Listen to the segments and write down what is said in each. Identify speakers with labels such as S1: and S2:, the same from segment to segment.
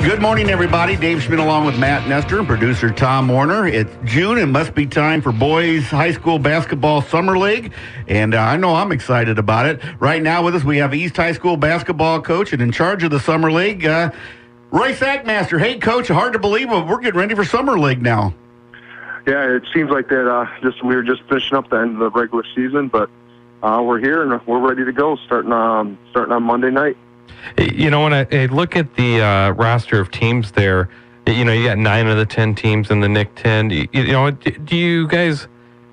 S1: Good morning, everybody. Dave Schmidt along with Matt Nestor and producer Tom Warner. It's June. It must be time for boys high school basketball summer league, and I know I'm excited about it. Right now with us, we have East High School basketball coach and in charge of the summer league, Roy Sackmaster. Hey, Coach, hard to believe, but we're getting ready for summer league now.
S2: Yeah, it seems like that. We were just finishing up the end of the regular season, but we're here and we're ready to go. Starting on Monday night.
S3: You know, when I look at the roster of teams there, you know, you got 9 of the 10 teams in the NIC 10. You know, do you guys,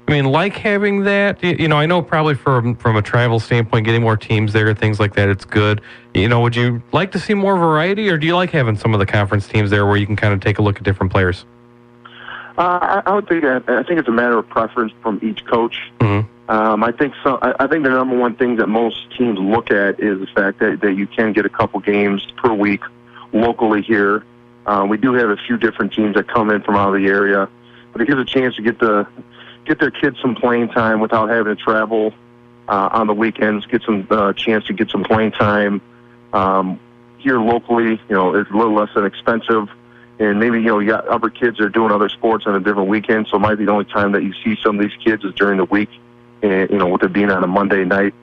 S3: like having that? You know, I know probably from a travel standpoint, getting more teams there, things like that, it's good. You know, would you like to see more variety, or do you like having some of the conference teams there where you can kind of take a look at different players?
S2: I think it's a matter of preference from each coach.
S3: Mm-hmm.
S2: I think the number one thing that most teams look at is the fact that you can get a couple games per week locally here. We do have a few different teams that come in from out of the area, but it gives a chance to get their kids some playing time without having to travel on the weekends. Get some chance to get some playing time here locally. You know, it's a little less inexpensive. And maybe, you got other kids that are doing other sports on a different weekend, so it might be the only time that you see some of these kids is during the week, and, with it being on a Monday night.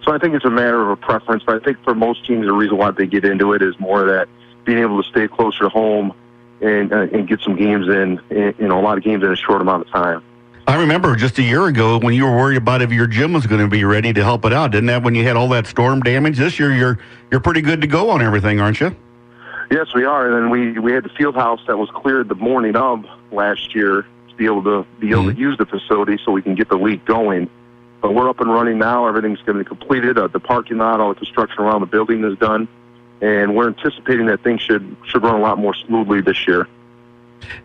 S2: So I think it's a matter of a preference, but I think for most teams the reason why they get into it is more that being able to stay closer to home and get some games in, a lot of games in a short amount of time.
S1: I remember just a year ago when you were worried about if your gym was going to be ready to help it out. Didn't that when you had all that storm damage? This year you're pretty good to go on everything, aren't you?
S2: Yes, we are. And then we had the field house that was cleared the morning of last year to be able to use the facility so we can get the league going. But we're up and running now. Everything's going to be completed. The parking lot, all the construction around the building is done, and we're anticipating that things should run a lot more smoothly this year.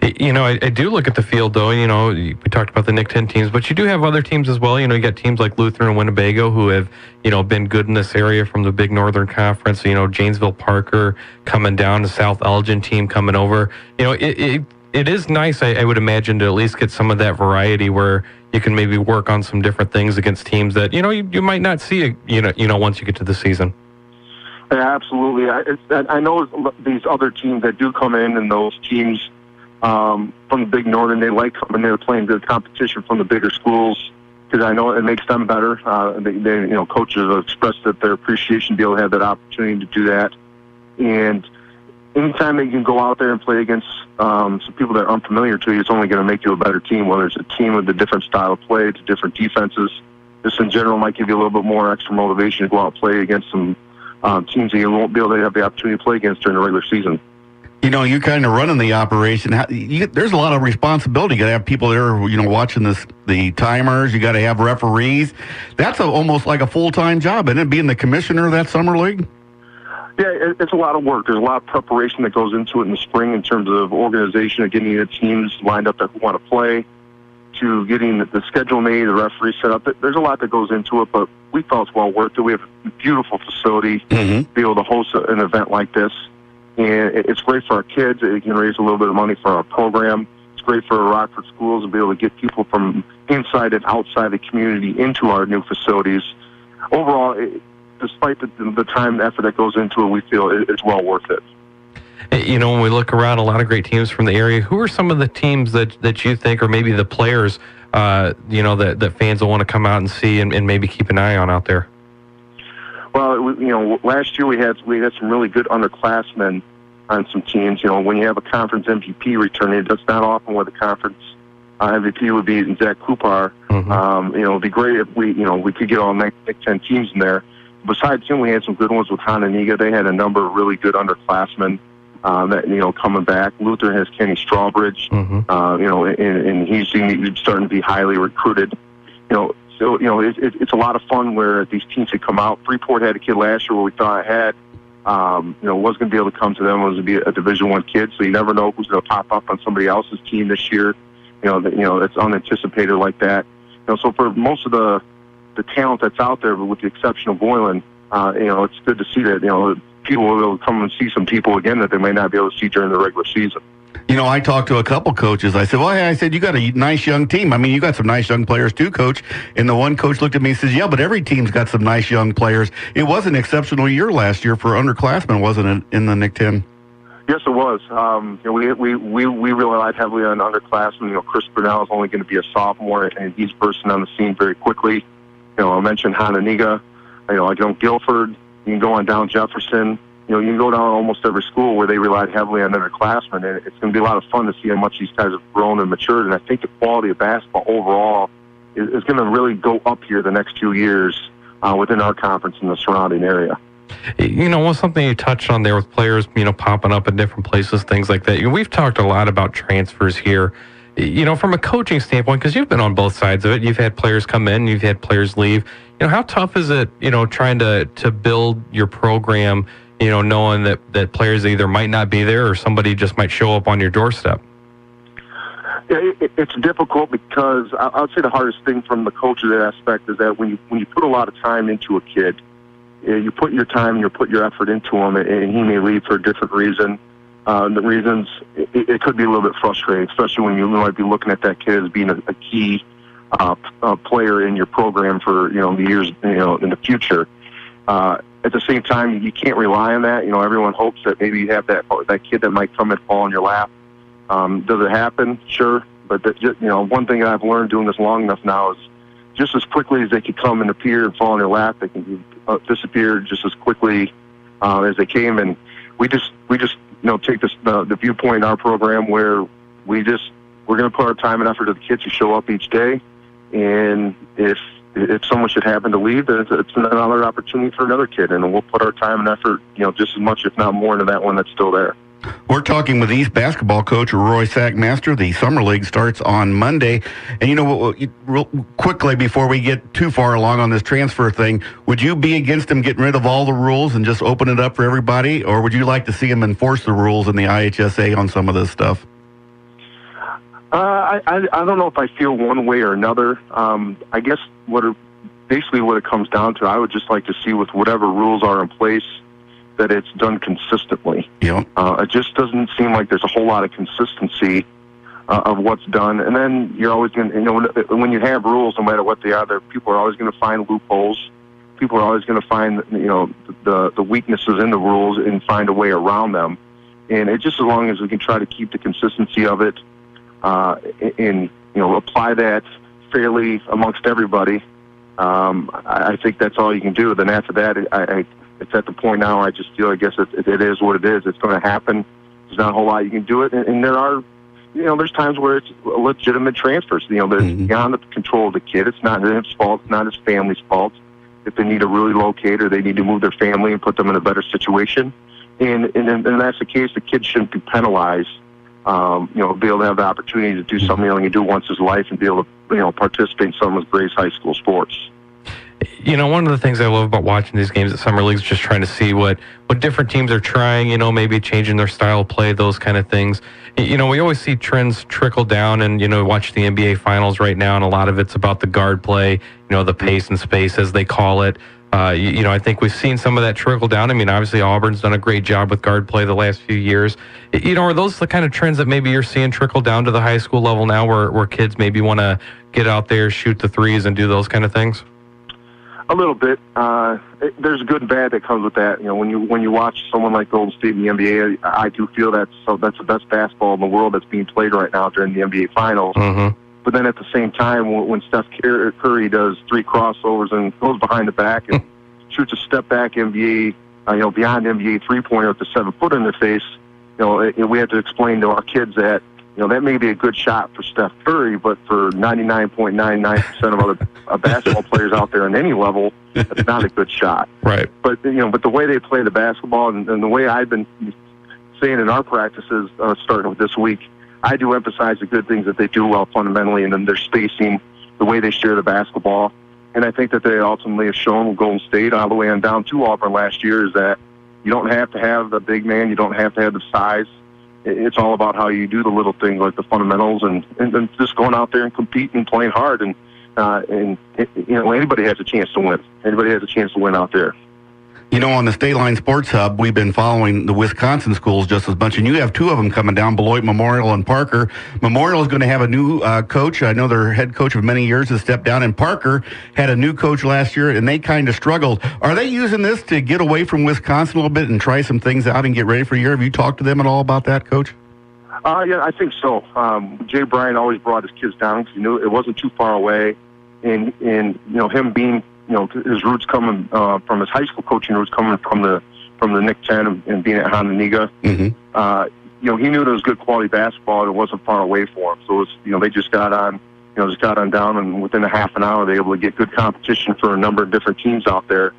S3: You know, I do look at the field, though. You know, we talked about the NIC 10 teams, but you do have other teams as well. You know, you got teams like Lutheran and Winnebago who have, been good in this area from the Big Northern Conference. You know, Janesville Parker coming down, the South Elgin team coming over. You know, it is nice, I would imagine, to at least get some of that variety where you can maybe work on some different things against teams that, you might not see, once you get to the season.
S2: Yeah, absolutely. I know these other teams that do come in, and those teams from the Big Northern, they like coming there playing good competition from the bigger schools because I know it makes them better. Coaches have expressed that their appreciation to be able to have that opportunity to do that. And anytime they can go out there and play against some people that are unfamiliar to you, it's only going to make you a better team, whether it's a team with a different style of play, to different defenses. This in general might give you a little bit more extra motivation to go out and play against some teams that you won't be able to have the opportunity to play against during the regular season.
S1: You kind of running the operation. There's a lot of responsibility. You got to have people there, watching the timers. You got to have referees. That's almost like a full-time job, isn't it, being the commissioner of that summer league?
S2: Yeah, it's a lot of work. There's a lot of preparation that goes into it in the spring in terms of organization of getting the teams lined up that want to play, to getting the schedule made, the referee set up. There's a lot that goes into it, but we felt it's well worth it. We have a beautiful facility to be able to host an event like this. And it's great for our kids. It can raise a little bit of money for our program. It's great for Rockford schools to be able to get people from inside and outside the community into our new facilities. Overall, despite the time and effort that goes into it, we feel it's well worth it.
S3: When we look around, a lot of great teams from the area. Who are some of the teams that you think, or maybe the players, that fans will want to come out and see and maybe keep an eye on out there?
S2: Well, last year we had some really good underclassmen on some teams. When you have a conference MVP returning, that's not often where the conference MVP would be Zach Kupar.
S3: Mm-hmm.
S2: It'd be great if we could get all NIC 10 teams in there. Besides him, we had some good ones with Hononegah. They had a number of really good underclassmen that coming back. Luther has Kenny Strawbridge.
S3: Mm-hmm.
S2: And he's starting to be highly recruited. So, it's a lot of fun where these teams had come out. Freeport had a kid last year where we thought was going to be able to come to them. It was going to be a Division I kid, so you never know who's going to pop up on somebody else's team this year. It's unanticipated like that. So for most of the talent that's out there, but with the exception of Boylan, it's good to see that, people will be able to come and see some people again that they may not be able to see during the regular season.
S1: I talked to a couple coaches. I said, you got a nice young team. You got some nice young players too, Coach. And the one coach looked at me and says, yeah, but every team's got some nice young players. It was an exceptional year last year for underclassmen, wasn't it, in the NIC 10?
S2: Yes, it was. We relied heavily on underclassmen. Chris Burnell is only going to be a sophomore, and he's bursting on the scene very quickly. I mentioned Hananiga. Guilford. You can go on down Jefferson. You can go down almost every school where they relied heavily on underclassmen, and it's going to be a lot of fun to see how much these guys have grown and matured. And I think the quality of basketball overall is going to really go up here the next 2 years within our conference and the surrounding area.
S3: Something you touched on there with players, popping up in different places, things like that. We've talked a lot about transfers here. From a coaching standpoint, because you've been on both sides of it, you've had players come in, you've had players leave. How tough is it, trying to build your program, knowing that players either might not be there or somebody just might show up on your doorstep?
S2: Yeah, it's difficult because I would say the hardest thing from the coach's aspect is that when you put a lot of time into a kid, you put your time and you put your effort into him, and he may leave for a different reason. The reasons, it could be a little bit frustrating, especially when you might be looking at that kid as being a key player in your program for the years in the future. At the same time, you can't rely on that. Everyone hopes that maybe you have that kid that might come and fall in your lap. Does it happen? Sure, but one thing that I've learned doing this long enough now is just as quickly as they can come and appear and fall in your lap, they can disappear just as quickly as they came. And we just take this the viewpoint in our program where we're going to put our time and effort to the kids who show up each day, and if someone should happen to leave, then it's another opportunity for another kid, and we'll put our time and effort, just as much, if not more, into that one that's still there.
S1: We're talking with East basketball coach Roy Sackmaster. The Summer League starts on Monday. And real quickly, before we get too far along on this transfer thing, would you be against them getting rid of all the rules and just open it up for everybody? Or would you like to see them enforce the rules in the IHSA on some of this stuff?
S2: I don't know if I feel one way or another. I guess basically what it comes down to, I would just like to see with whatever rules are in place that it's done consistently.
S1: Yeah.
S2: It just doesn't seem like there's a whole lot of consistency of what's done. And then you're always going to, when you have rules, no matter what they are, people are always going to find loopholes. People are always going to find, the weaknesses in the rules and find a way around them. And it just as long as we can try to keep the consistency of it and apply that fairly amongst everybody, I think that's all you can do. Then after that, it's at the point now. I just feel, I guess it is what it is. It's going to happen. There's not a whole lot you can do it, and there are, there's times where it's legitimate transfers. That's beyond the control of the kid. It's not his fault. It's not his family's fault. If they need to really locate or they need to move their family and put them in a better situation, and that's the case, the kid shouldn't be penalized. Be able to have the opportunity to do something he only can do once in his life and be able to, participate in some of Gray's high school sports.
S3: One of the things I love about watching these games at Summer League is just trying to see what different teams are trying, maybe changing their style of play, those kind of things. We always see trends trickle down, and, watch the NBA Finals right now, and a lot of it's about the guard play, the pace and space, as they call it. I think we've seen some of that trickle down. I mean, obviously Auburn's done a great job with guard play the last few years. Are those the kind of trends that maybe you're seeing trickle down to the high school level now, where kids maybe want to get out there, shoot the threes, and do those kind of things?
S2: A little bit. There's good and bad that comes with that. When you watch someone like Golden State in the NBA, I do feel that's the best basketball in the world that's being played right now during the NBA Finals. Mm-hmm. But then at the same time, when Steph Curry does 3 crossovers and goes behind the back and shoots a step back NBA, beyond NBA 3-pointer with the 7-footer in their face, we have to explain to our kids that that may be a good shot for Steph Curry, but for 99.99% of other basketball players out there in any level, it's not a good shot.
S3: Right.
S2: But but the way they play the basketball and the way I've been saying in our practices, starting with this week, I do emphasize the good things that they do well fundamentally, and then their spacing, the way they share the basketball. And I think that they ultimately have shown with Golden State all the way on down to Auburn last year is that you don't have to have the big man, you don't have to have the size. It's all about how you do the little things like the fundamentals and just going out there and competing and playing hard. And anybody has a chance to win. Anybody has a chance to win out there.
S1: You know, on the Stateline Sports Hub, we've been following the Wisconsin schools just as much, and you have two of them coming down, Beloit Memorial and Parker. Memorial is going to have a new coach. I know their head coach of many years has stepped down, and Parker had a new coach last year, and they kind of struggled. Are they using this to get away from Wisconsin a little bit and try some things out and get ready for a year? Have you talked to them at all about that, Coach?
S2: Yeah, I think so. Jay Bryan always brought his kids down because he knew it wasn't too far away, and him being his roots coming from his high school coaching roots coming from the Nick 10 and being at Hononegah. Mm-hmm. He knew there was good quality basketball and it wasn't far away for him. So they just got on down, and within a half an hour they were able to get good competition for a number of different teams out there.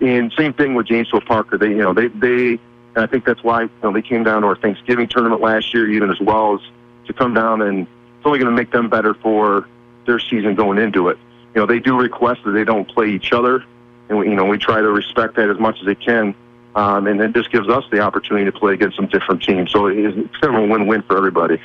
S2: And same thing with Janesville Parker. They and I think that's why they came down to our Thanksgiving tournament last year, even as well as to come down, and it's only going to make them better for their season going into it. They do request that they don't play each other, and we try to respect that as much as they can. And it just gives us the opportunity to play against some different teams. So it's kind of a win-win for everybody.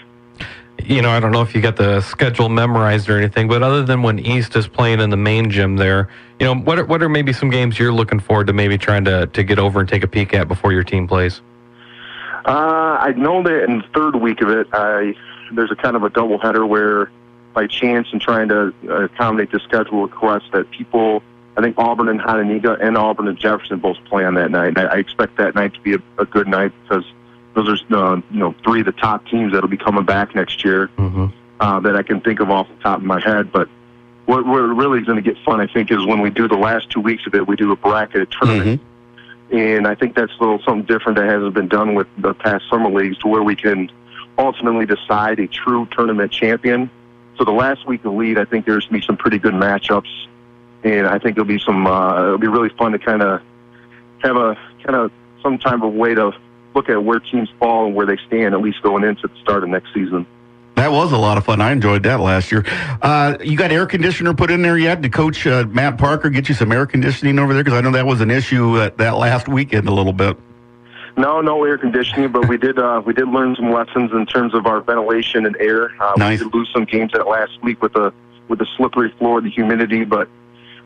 S3: I don't know if you got the schedule memorized or anything, but other than when East is playing in the main gym there, what are maybe some games you're looking forward to maybe trying to get over and take a peek at before your team plays?
S2: I know that in the third week of it, there's a kind of a doubleheader where, by chance and trying to accommodate the schedule request, that people, I think Auburn and Hononegah and Auburn and Jefferson both play on that night. I expect that night to be a good night because those are three of the top teams that'll be coming back next year. Mm-hmm. That I can think of off the top of my head. But what really is going to get fun, I think, is when we do the last 2 weeks of it, we do a bracketed tournament. Mm-hmm. And I think that's a little something different that hasn't been done with the past summer leagues, to where we can ultimately decide a true tournament champion. So the last week of lead, I think there's going to be some pretty good matchups, and I think it'll be really fun to kind of have some type of way to look at where teams fall and where they stand, at least going into the start of next season.
S1: That was a lot of fun. I enjoyed that last year. You got air conditioner put in there yet? Did Coach Matt Parker get you some air conditioning over there? Because I know that was an issue that last weekend a little bit.
S2: No air conditioning, but we did learn some lessons in terms of our ventilation and air.
S1: Nice.
S2: We did lose some games that last week with the slippery floor, the humidity, but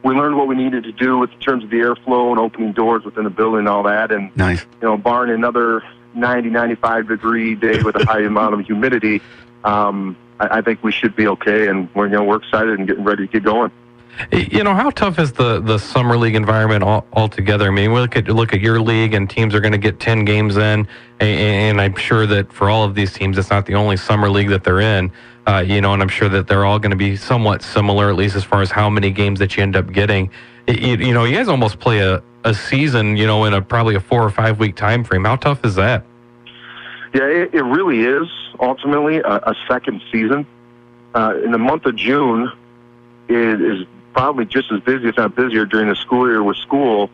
S2: we learned what we needed to do in terms of the airflow and opening doors within the building and all that. And
S1: nice.
S2: Barring another 95 degree day with a high amount of humidity, I think we should be okay, and we're excited and getting ready to get going.
S3: How tough is the summer league environment altogether? I mean, we look at your league, and teams are going to get 10 games in, and I'm sure that for all of these teams, it's not the only summer league that they're in. And I'm sure that they're all going to be somewhat similar, at least as far as how many games that you end up getting. You guys almost play a season, in probably a 4 or 5 week time frame. How tough is that?
S2: Yeah, it really is. Ultimately, a second season. In the month of June, it is probably just as busy, if not busier, during the school year with school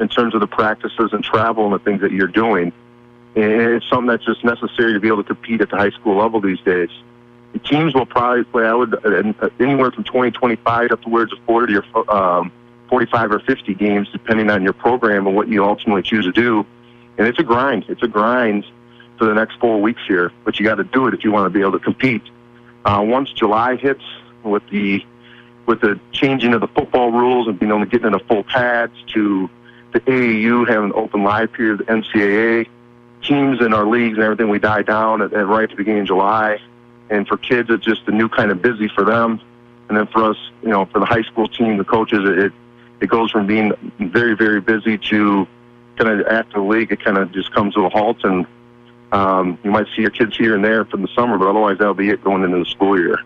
S2: in terms of the practices and travel and the things that you're doing. And it's something that's just necessary to be able to compete at the high school level these days. The teams will probably play anywhere from 20, 25 up to where it's 40 or 45 or 50 games, depending on your program and what you ultimately choose to do. And it's a grind. It's a grind for the next 4 weeks here, but you got to do it if you want to be able to compete. Once July hits, with the changing of the football rules and being able to get into full pads, to the AAU having an open live period, the NCAA, teams in our leagues and everything, we die down at right at the beginning of July. And for kids, it's just a new kind of busy for them. And then for us, for the high school team, the coaches, it goes from being very, very busy to kind of after the league, it kind of just comes to a halt. And you might see your kids here and there from the summer, but otherwise that'll be it going into the school year.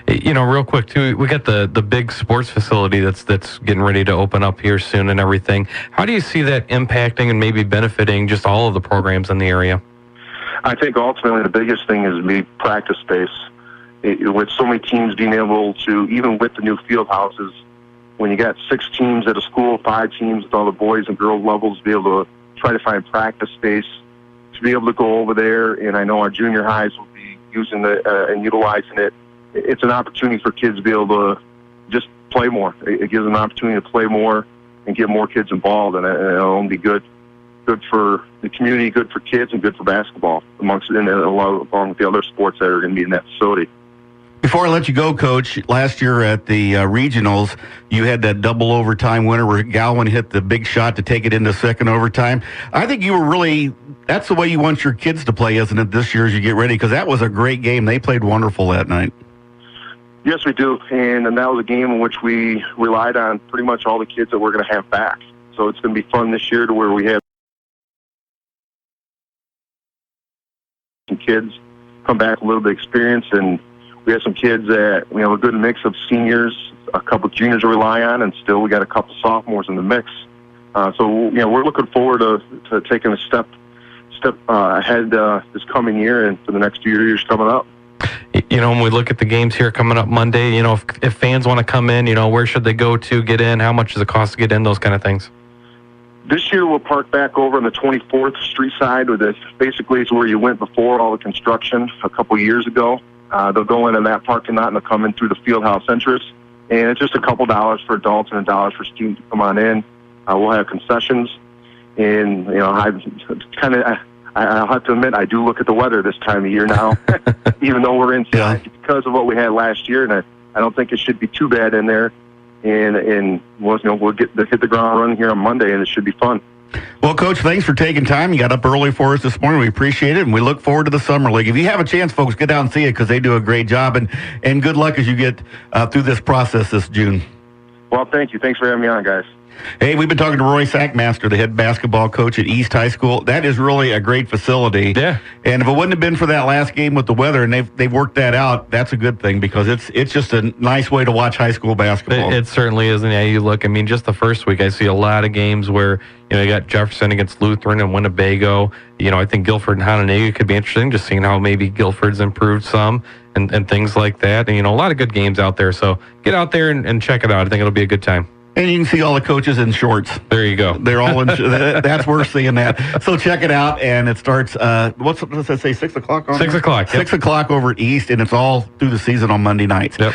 S3: Real quick too, we got the big sports facility that's getting ready to open up here soon and everything. How do you see that impacting and maybe benefiting just all of the programs in the area?
S2: I think ultimately the biggest thing is the practice space. With so many teams being able to, even with the new field houses, when you got 6 teams at a school, 5 teams with all the boys and girls levels, be able to try to find practice space to be able to go over there. And I know our junior highs will be using and utilizing it. It's an opportunity for kids to be able to just play more. It gives them an opportunity to play more and get more kids involved, and it'll only be good for the community, good for kids, and good for basketball along with the other sports that are going to be in that facility.
S1: Before I let you go, Coach, last year at the regionals, you had that double overtime winner where Gowan hit the big shot to take it into second overtime. I think you were really, that's the way you want your kids to play, isn't it, this year as you get ready? Because that was a great game. They played wonderful that night.
S2: Yes, we do. And that was a game in which we relied on pretty much all the kids that we're going to have back. So it's going to be fun this year to where we have some kids come back a little bit experienced, and we have some kids that we have a good mix of seniors, a couple of juniors to rely on, and still we got a couple sophomores in the mix. So we're looking forward to taking a step ahead this coming year and for the next few years coming up.
S3: When we look at the games here coming up Monday, if fans want to come in, where should they go to get in? How much does it cost to get in? Those kind of things.
S2: This year we'll park back over on the 24th Street side, where this basically is where you went before all the construction a couple years ago. They'll go in that parking lot and they'll come in through the Fieldhouse entrance, and it's just a couple dollars for adults and $1 for students to come on in. We'll have concessions, and I have to admit I do look at the weather this time of year now, even though we're inside because of what we had last year, and I don't think it should be too bad in there. And we'll hit the ground running here on Monday, and it should be fun.
S1: Well, Coach, thanks for taking time. You got up early for us this morning. We appreciate it, and we look forward to the Summer League. If you have a chance, folks, get down and see it because they do a great job, and good luck as you get through this process this June.
S2: Well, thank you. Thanks for having me on, guys.
S1: Hey, we've been talking to Roy Sackmaster, the head basketball coach at East High School. That is really a great facility.
S3: Yeah.
S1: And if it wouldn't have been for that last game with the weather, and they've worked that out, that's a good thing because it's just a nice way to watch high school basketball.
S3: It certainly is. And you look, just the first week, I see a lot of games where, you got Jefferson against Lutheran and Winnebago. I think Guilford and Hononegah could be interesting, just seeing how maybe Guilford's improved some and things like that. And, a lot of good games out there. So get out there and check it out. I think it'll be a good time.
S1: And you can see all the coaches in shorts.
S3: There you go.
S1: They're all in. That's worth seeing that. So check it out, and it starts. What's it say? 6 o'clock.
S3: 6 o'clock.
S1: 6 o'clock over at East, and it's all through the season on Monday nights.
S3: Yep.